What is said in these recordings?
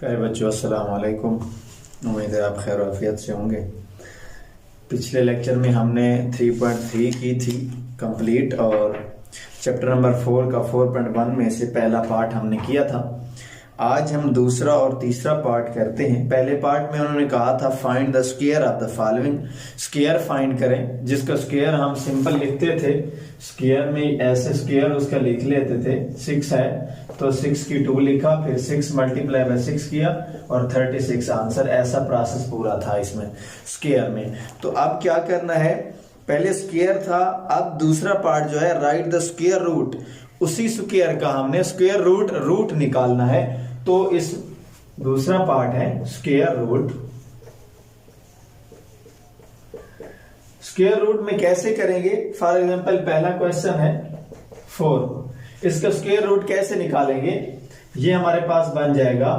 प्यारे बच्चों, अस्सलाम वालेकुम। उम्मीद है आप खैर आफियत से होंगे। पिछले लेक्चर में हमने 3.3 की थी कंप्लीट और चैप्टर नंबर 4 का 4.1 में से पहला पार्ट हमने किया था। आज हम दूसरा और तीसरा पार्ट करते हैं। पहले पार्ट में उन्होंने कहा था find the square of the following, square find करें, जिसका स्क्वायर हम सिंपल लिखते थे। स्क्वायर में ऐसे स्क्वायर उसका लिख लेते थे। 6 है तो 6 की 2 लिखा, फिर 6 मल्टीप्लाई बाय 6 किया और 36 आंसर। ऐसा प्रोसेस पूरा था इसमें स्क्वायर में। तो अब क्या करना है, पहले स्क्वायर था, अब दूसरा पार्ट जो है राइट द स्क्वायर रूट, उसी स्क्वायर का हमने स्क्वायर रूट निकालना है। तो इस दूसरा पार्ट है स्क्वायर रूट। स्क्वायर रूट में कैसे करेंगे, फॉर एग्जांपल पहला क्वेश्चन है 4, इसका स्क्वायर रूट कैसे निकालेंगे। ये हमारे पास बन जाएगा,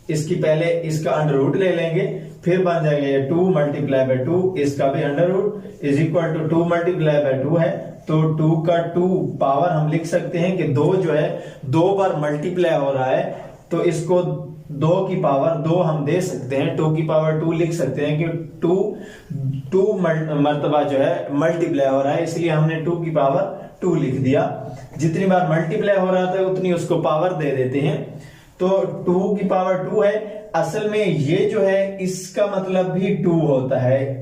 इसकी पहले इसका अंडर रूट ले लेंगे, फिर बन जाएगा ये 2 मल्टीप्लाई बाय 2, इसका भी under root is equal to 2 multiply by 2 है तो 2 का 2 पावर हम लिख सकते हैं कि 2 जो है 2 बार मल्टीप्लाई हो रहा है तो इसको 2 की पावर 2 हम दे सकते हैं, 2 की पावर 2 लिख सकते हैं कि 2 मर्तबा जो है मल्टीप्लाई हो रहा है, इसलिए हमने 2 की पावर 2 लिख दिया। जितनी बार मल्टीप्लाई हो रहा था उतनी उसको पावर दे देते हैं। तो 2 की पावर 2 है। असल में ये जो है इसका मतलब भी 2 होता है,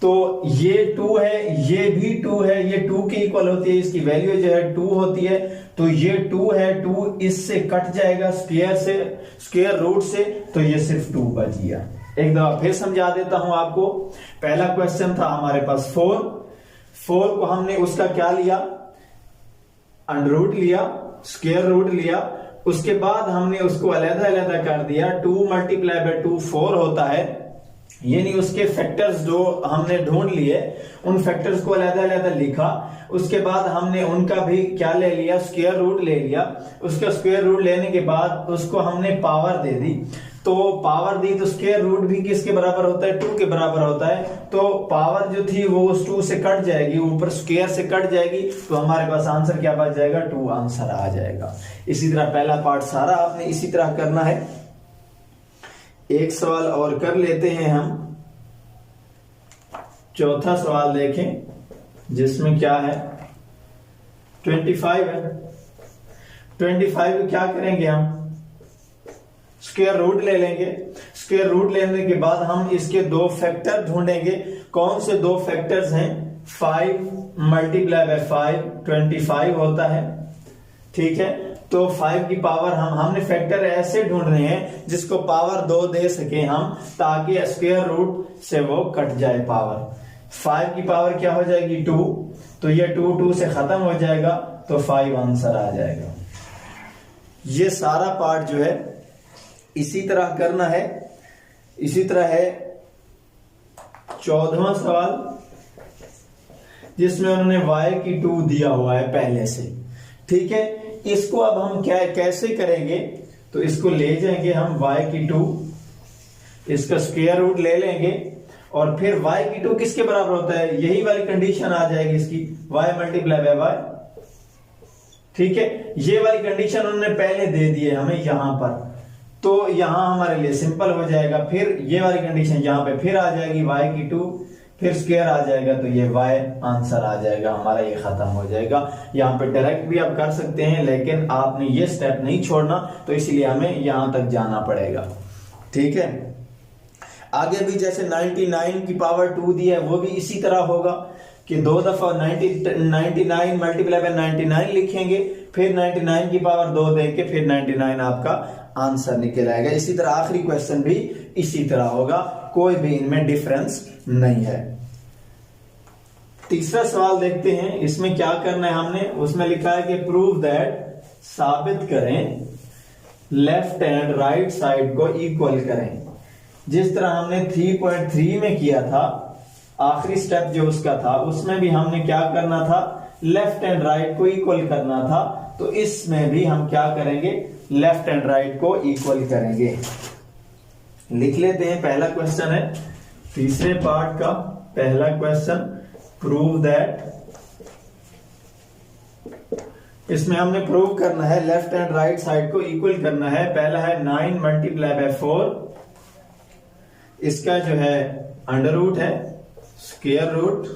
तो ये 2 है, ये भी 2 है, ये 2 के इक्वल होती है, इसकी वैल्यू जो है 2 होती है। तो ये 2 है, 2 इससे कट जाएगा स्क्वायर रूट से, तो ये सिर्फ 2 बच गया। एक दफा फिर समझा देता हूं आपको। पहला क्वेश्चन था हमारे पास 4 को हमने उसका क्या लिया, अंडर रूट लिया, स्क्वायर रूट लिया, उसके बाद हमने उसको अलग-अलग कर दिया। 2 मल्टीप्लाई बाय 2 4 होता है, यानी उसके फैक्टर्स जो हमने ढूंढ लिए उन फैक्टर्स को अलग-अलग लिखा। उसके बाद हमने उनका भी क्या ले लिया, स्क्वायर रूट ले लिया। उसका स्क्वायर रूट लेने के बाद उसको हमने पावर दे दी, तो पावर दी तो स्क्वायर रूट भी किसके बराबर होता है, 2 के बराबर होता है। तो पावर जो थी वो उस 2 से कट जाएगी, ऊपर स्क्वायर से कट जाएगी, तो हमारे पास आंसर क्या बच जाएगा, 2 आंसर आ जाएगा। इसी तरह पहला पार्ट सारा आपने इसी तरह करना है। एक सवाल और कर लेते हैं हम, चौथा सवाल देखें जिसमें क्या है 25 है। 25 क्या करेंगे, हम स्क्वायर रूट ले लेंगे। स्क्वायर रूट लेने के बाद हम इसके 2 फैक्टर ढूंढेंगे। कौन से 2 फैक्टर्स हैं, 5 मल्टीप्लाई बाय 5 25 होता है, ठीक है। तो 5 की पावर हमने फैक्टर ऐसे ढूंढने हैं जिसको पावर 2 दे सके हम, ताकि स्क्वायर रूट से वो कट जाए पावर। 5 की पावर क्या हो जाएगी, 2, तो ये 2 से खत्म हो जाएगा, तो 5 आंसर आ जाएगा। ये सारा पार्ट जो है इसी तरह करना है। इसी तरह है 14वां सवाल, जिसमें उन्होंने y की 2 दिया हुआ है पहले से, ठीक है। इसको अब हम कैसे करेंगे, तो इसको ले जाएंगे हम y की 2, इसका स्क्वायर रूट ले लेंगे और फिर y की 2 किसके बराबर होता है, यही वाली कंडीशन आ जाएगी इसकी, y मल्टीप्लाई बाय y, ठीक है। ये वाली कंडीशन उन्होंने पहले दे दी है हमें यहां पर, तो यहां हमारे लिए सिंपल हो जाएगा। फिर ये वाली कंडीशन यहां पे फिर आ जाएगी, y की 2 फिर स्क्वायर आ जाएगा, तो ये y आंसर आ जाएगा हमारा, ये खत्म हो जाएगा। यहाँ पे डायरेक्ट भी आप कर सकते हैं, लेकिन आपने ये स्टेप नहीं छोड़ना, तो इसलिए हमें यहां तक जाना पड़ेगा, ठीक है। आगे भी जैसे 99 की पावर 2 दी है, वो भी इसी तरह होगा कि 2 दफा 99 मल्टीप्लाई बाय 99 लिखेंगे, फिर 99 की पावर 2 देके फिर 99 आपका आंसर निकल आएगा। इसी तरह आखिरी क्वेश्चन भी इसी तरह होगा, कोई भी इनमें डिफरेंस नहीं है। तीसरा सवाल देखते हैं, इसमें क्या करना है हमने, उसमें लिखा है कि प्रूव दैट, साबित करें लेफ्ट एंड राइट साइड को इक्वल करें। जिस तरह हमने 3.3 में किया था, आखिरी स्टेप जो उसका था, उसमें भी हमने क्या करना था, लेफ्ट एंड राइट को इक्वल करना था। तो इसमें भी हम क्या करेंगे, लेफ्ट एंड राइट को इक्वल करेंगे। लिख लेते हैं, पहला क्वेश्चन है तीसरे पार्ट का पहला क्वेश्चन, प्रूव दैट इसमें हमने प्रूव करना है लेफ्ट एंड राइट साइड को इक्वल करना है। पहला है 9 मल्टीप्लाई बाय 4, इसका जो है अंडर रूट है, square root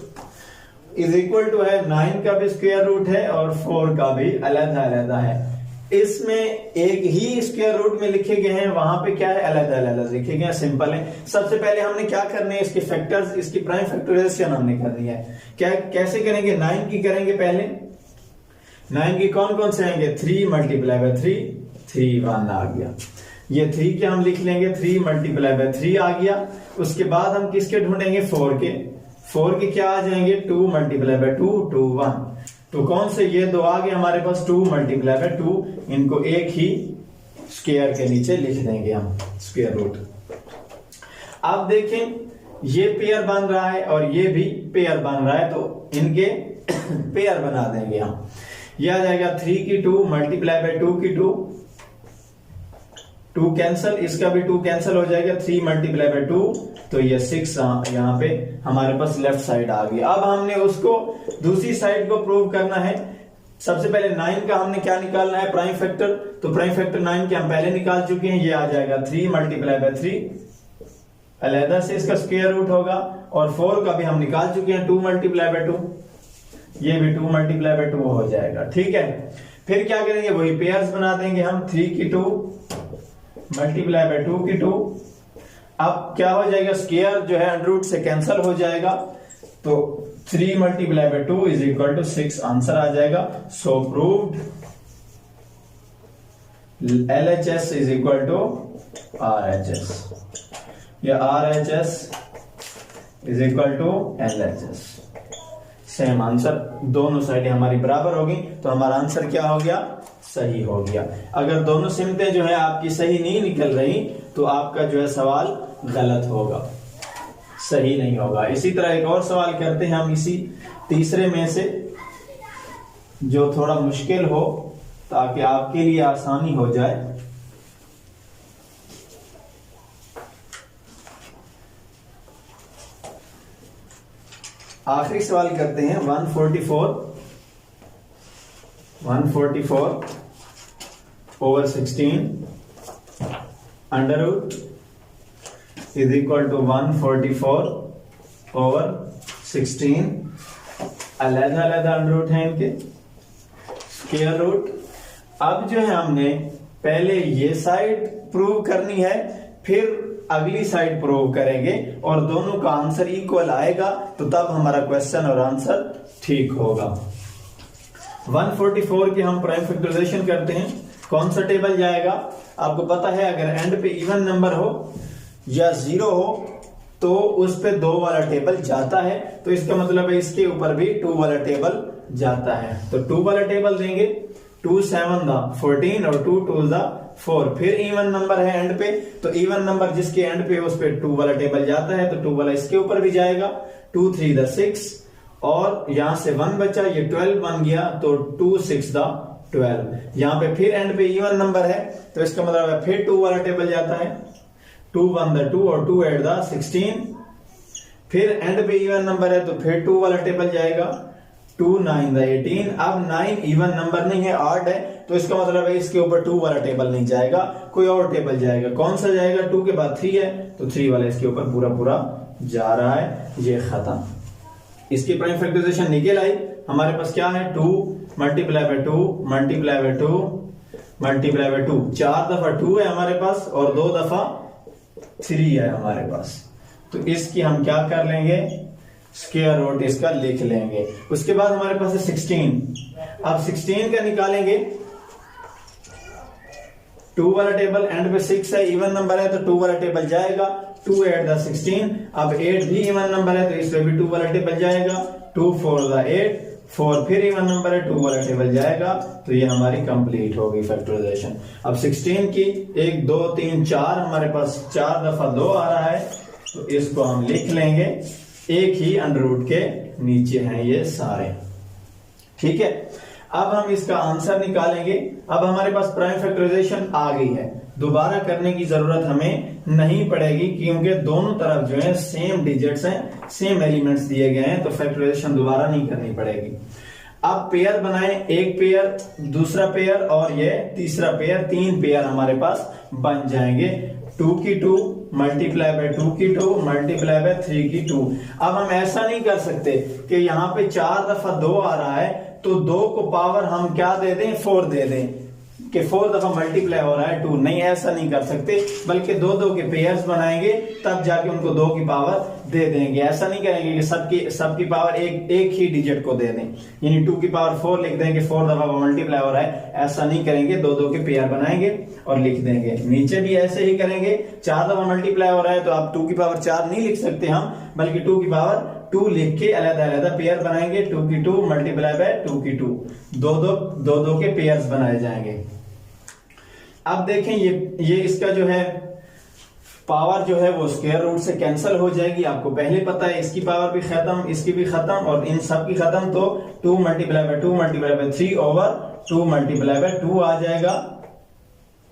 is equal to है 9 का भी स्क्वायर रूट है और 4 का भी अलग अलग है। इसमें एक ही स्क्वायर रूट में लिखे गए हैं, वहां पे क्या है अलग अलग लिखे गए हैं, सिंपल है। सबसे पहले हमने क्या करने है, इसके फैक्टर्स, इसकी प्राइम फैक्टराइजेशन हमने करनी है। क्या कैसे करेंगे, 9 की करेंगे पहले। 9 की कौन कौन से आएंगे, 3 मल्टीप्लाई बाय 3, 3 1 आ गया। ये 3 के हम लिख लेंगे, 3 मल्टीप्लाई बाय 3 आ गया। उसके बाद हम किसके ढूंढेंगे, 4 के। 4 के क्या आ जाएंगे, 2 मल्टीप्लाई बाय 2, 2 1। तो कौन से, ये दो आ गए हमारे पास, 2 मल्टीप्लाई बाय 2। इनको एक ही स्क्वायर के नीचे लिख देंगे हम, स्क्वायर रूट। अब देखें ये पेयर बन रहा है और ये भी पेयर बन रहा है, तो इनके पेयर बना देंगे हम। ये आ जाएगा 3 की 2 मल्टीप्लाई बाय 2 की 2, 2 कैंसल, इसका भी 2 कैंसल हो जाएगा। 3 मल्टीप्लाई बाय 2, तो ये 6 यहाँ पे हमारे पास लेफ्ट साइड आ गई। अब हमने उसको दूसरी साइड को प्रूव करना है। सबसे पहले 9 का हमने क्या निकालना है, प्राइम फैक्टर। तो प्राइम फैक्टर 9 के हम पहले निकाल चुके हैं, ये आ जाएगा 3 मल्टीप्लाई बाय 3, अलहदा से इसका स्क्वायर रूट होगा। और 4 का भी हम निकाल चुके हैं, 2 मल्टीप्लाई बाय 2, ये भी 2 मल्टीप्लाई बाय 2 हो जाएगा। ठीक है, फिर क्या करेंगे, वही पेयर्स बना देंगे हम, 3 की 2 मल्टीप्लाई बाय 2 की 2। अब क्या हो जाएगा, स्क्वायर जो है अंडर रूट से कैंसल हो जाएगा, तो 3 multiply by 2 is equal to 6 answer आ जाएगा। So proved LHS is equal to RHS, या RHS is equal to LHS। Same answer, दोनों साइडें हमारी बराबर होगी, तो हमारा आंसर क्या हो गया, सही हो गया। अगर दोनों सिमतें जो है आपकी सही नहीं निकल रही, तो आपका जो है सवाल गलत होगा, सही नहीं होगा। इसी तरह एक और सवाल करते हैं हम इसी तीसरे में से, जो थोड़ा मुश्किल हो ताकि आपके लिए आसानी हो जाए। आखिरी सवाल करते हैं 144 over 16 under root is equal to 144 over 16, अलग अलग अंडर रूट है इनके, स्क्वायर रूट। अब जो है हमने पहले ये साइड प्रूव करनी है, फिर अगली साइड प्रूव करेंगे, और दोनों का आंसर इक्वल आएगा, तो तब हमारा क्वेश्चन और आंसर ठीक होगा। 144 की हम प्राइम फैक्टराइजेशन करते हैं। कौन सा टेबल जाएगा, आपको पता है, अगर एंड पे इवन नंबर हो या 0 हो तो उस पे 2 वाला टेबल जाता है, तो इसका मतलब है इसके ऊपर भी 2 वाला टेबल जाता है। तो 2 वाला टेबल देंगे, 2 7 14 और 2 2 4। फिर इवन नंबर है एंड पे, तो इवन नंबर जिसके एंड पे उस पे 2 वाला टेबल जाता है, तो 2 वाला इसके ऊपर भी जाएगा। 2 3 6, और यहां से 1 बचा, ये 12 बन गया, तो 2 6 12। यहां पे फिर एंड पे इवन नंबर है, तो इसका मतलब है फिर 2 वाला टेबल जाता है, 2 1 2 और 2 8 16। फिर एंड पे इवन नंबर है, तो फिर 2 वाला टेबल जाएगा, 2 9 18। अब 9 इवन नंबर नहीं है, ऑड है, तो इसका मतलब है इसके ऊपर 2 वाला टेबल नहीं जाएगा, कोई और टेबल जाएगा। कौन सा जाएगा, 2 के बाद 3 है, तो 3 वाला इसके ऊपर पूरा पूरा जा रहा है। ये खत्म, इसकी प्राइम फैक्टराइजेशन निकल आई। हमारे पास क्या है, 2 multiply by 2 multiply by 2 multiply by 2, 4 दफा 2 है हमारे पास, और 2 दफा 3 है हमारे पास। तो इसकी हम क्या कर लेंगे, स्क्वायर रूट इसका लिख लेंगे। उसके बाद हमारे पास है 16। अब 16 का निकालेंगे, 2 वाला टेबल एंड पे 6 है, इवन नंबर है, तो 2 वाला टेबल जाएगा, 2 8 16। अब 8 भी इवन नंबर है, तो इसमें भी 2 वाला टेबल जाएगा, 2 4 8 4। फिर इवन नंबर है, 2 वाला टेबल जाएगा, तो ये हमारी कंप्लीट होगी फैक्टराइजेशन। अब 16 की 1 2 3 4 हमारे पास 4 दफा 2 आ रहा है, तो इसको हम लिख लेंगे, एक ही अंडर रूट के नीचे हैं ये सारे। ठीक है, अब हम इसका आंसर निकालेंगे। अब हमारे पास प्राइम फैक्टराइजेशन आ गई है, दोबारा करने की जरूरत हमें नहीं पड़ेगी, क्योंकि दोनों तरफ जो है सेम डिजिट्स हैं, सेम एलिमेंट्स दिए गए हैं, तो फैक्टराइजेशन दोबारा नहीं करनी पड़ेगी। अब पेयर बनाए, एक पेयर, दूसरा पेयर और ये तीसरा पेयर, 3 पेयर हमारे पास बन जाएंगे। 2 की 2 मल्टीप्लाई बाय 2 की 2 मल्टीप्लाई बाय 3 की 2। अब हम ऐसा नहीं कर सकते कि यहाँ पे 4 दफा 2 आ रहा है तो 2 को पावर हम क्या दे दें, 4 दे दें कि 4 दफा मल्टीप्लाई हो रहा है 2। नहीं, ऐसा नहीं कर सकते, बल्कि 2 के पेयर्स बनाएंगे तब जाके उनको 2 की पावर दे देंगे। ऐसा नहीं करेंगे कि सबकी पावर एक ही डिजिट को दे दें, यानी 2 की पावर 4 लिख देंगे, 4 दफा मल्टीप्लाई हो रहा है, ऐसा नहीं करेंगे। 2 के पेयर बनाएंगे और लिख देंगे। नीचे भी ऐसे ही करेंगे, 4 दफा मल्टीप्लाई हो रहा है तो आप 2 की पावर 4 नहीं लिख सकते हम, बल्कि 2 की पावर 2 लिख के अलग-अलग पेयर बनाएंगे। 2 की 2 मल्टीप्लाई बाय 2 की 2, 2 के पेयर्स बनाए जाएंगे। अब देखें ये इसका जो है पावर जो है वो स्क्वायर रूट से कैंसिल हो जाएगी। आपको पहले पता है इसकी पावर भी खत्म, इसकी भी खत्म और इन सब की खत्म, तो 2 multiply by 2 multiply bye 3 over 2 multiply by 2 आ जाएगा।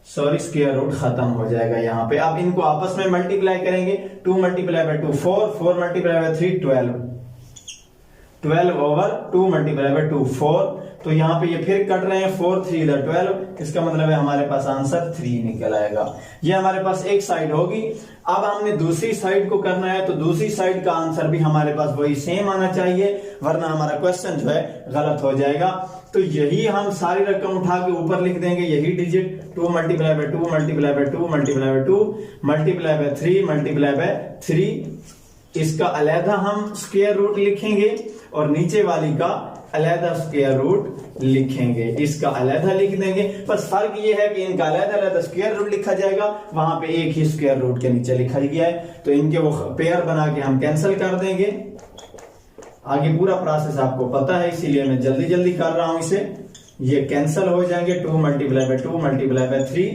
सॉरी, स्क्वायर रूट खत्म हो जाएगा यहाँ पे। अब इनको आपस में मल्टीप्लाई करेंगे। 2 multiply by 2 4, 4 multiply by 3 12 over 2 multiply by 2 4। तो यहाँ पे ये फिर कट रहे हैं, 4 3 12, इसका मतलब है हमारे पास आंसर 3 निकल आएगा। ये हमारे पास एक साइड होगी। अब हमने दूसरी साइड को करना है, तो दूसरी साइड का आंसर भी हमारे पास वही सेम आना चाहिए, वरना हमारा क्वेश्चन जो है गलत हो जाएगा। तो यही हम सारी रकम उठा के ऊपर लिख देंगे, यही digit 2 multiply by 2 multiply by 2 multiply by 2 multiply bye 3 multiply bye 3। इसका अलहदा हम स्क्वायर रूट लिखेंगे और नीचे वाली का अलहदा स्क्वायर रूट लिखेंगे। इसका अलहदा लिख देंगे, बस फर्क ये है कि इनका अलहदा स्क्वायर रूट लिखा जाएगा, वहां पे एक ही स्क्वायर रूट के नीचे लिखा गया है, तो इनके वो पेयर बना के हम कैंसिल कर देंगे। आगे पूरा प्रोसेस आपको पता है, इसीलिए मैं जल्दी जल्दी कर रहा हूं इसे। ये कैंसिल हो जाएंगे, 2 मल्टीप्लाई बाय 2 मल्टीप्लाई बाय 3,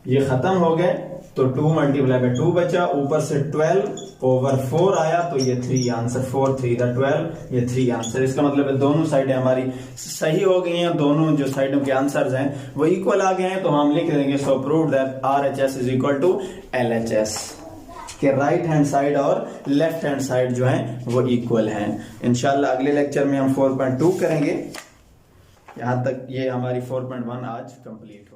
ये खत्म हो गए, तो 2 मल्टीप्लाई बाय 2 बचा, ऊपर से 12 ओवर 4 आया, तो ये 3 आंसर, 4 3 12, ये 3 आंसर। इसका मतलब है दोनों साइडें हमारी सही हो गई हैं, दोनों जो साइडों के आंसर्स हैं वो इक्वल आ गए हैं, तो हम लिख देंगे so prove that RHS is equal to LHS, के राइट हैंड साइड और लेफ्ट हैंड साइड जो है वो इक्वल हैं। इंशाल्लाह अगले लेक्चर में हम 4.2 करेंगे। यहां तक ये हमारी 4.1 आज कंप्लीट हो